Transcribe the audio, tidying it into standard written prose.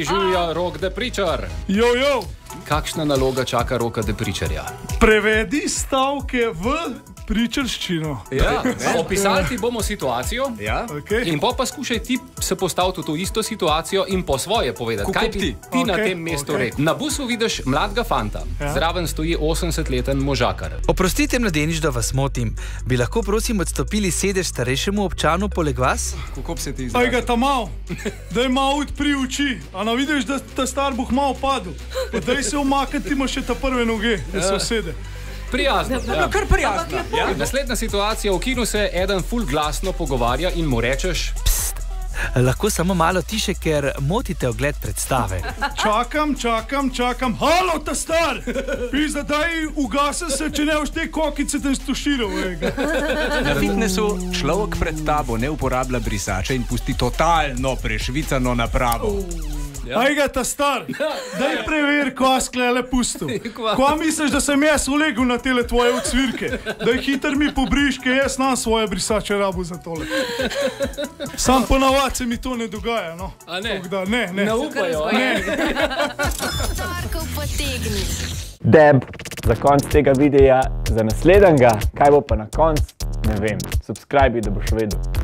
Živja Rok de Pričar. Jo. Kakšna naloga čaka Roka de Pričarja? Prevedi stavke v pričarščino. Ja, opisali ti bomo situacijo, Okay. in pa skušaj ti se postaviti v to isto situacijo in po svoje povedati, kaj bi ti na tem mestu rekel. Na busu vidiš mladega fanta, zraven stoji 80-leten možakar. Oprostite, mladenič, da vas motim. Bi lahko prosim odstopili sedež starejšemu občanu poleg vas? Kako se ti izraža? Aj ga tam mal, daj mal odpri oči, a na vidiš, da ta star boh mal padel. Pa daj se umakati, ima še ta prve noge, da se usede. Prijazno. Ja. Kar prijazno. Ja? Naslednja situacija, v kinu se eden ful glasno pogovarja in mu rečeš: Pst, lahko samo malo tiše, ker motite ogled predstave. Čakam. Halo, ta star! Pizda, daj ugasi se, če ne boš te kokice tam stuširal. Na fitnessu človek pred tabo ne uporablja brisača in pusti totalno prešvicano napravo. Aj ga ta star, daj preveri, ko sklele pustil. Ko misliš, da sem jaz ulegel na tele tvoje ucvirke? Daj hiter mi pobriš, ker jaz znam svoje brisače rabu za tole. Sam ponavad se mi to ne dogaja, no. A ne? Da, ne. Ne upajo, Ne. Deb, za konc tega videa, za naslednjega, kaj bo pa na konc, ne vem. Subscribi, da boš vedel.